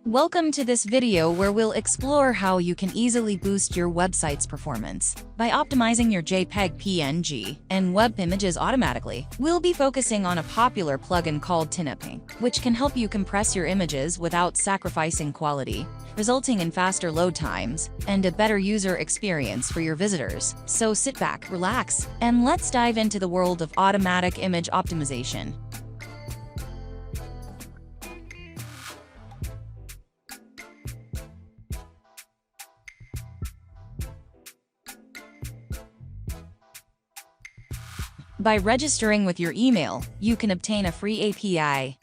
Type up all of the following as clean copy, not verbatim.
Welcome to this video where we'll explore how you can easily boost your website's performance by optimizing your JPEG, PNG, and web images automatically. We'll be focusing on a popular plugin called Tinaping, which can help you compress your images without sacrificing quality, resulting in faster load times and a better user experience for your visitors. So sit back, relax, and let's dive into the world of automatic image optimization. By registering with your email, you can obtain a free API.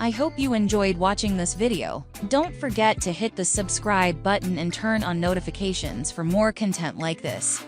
I hope you enjoyed watching this video. Don't forget to hit the subscribe button and turn on notifications for more content like this.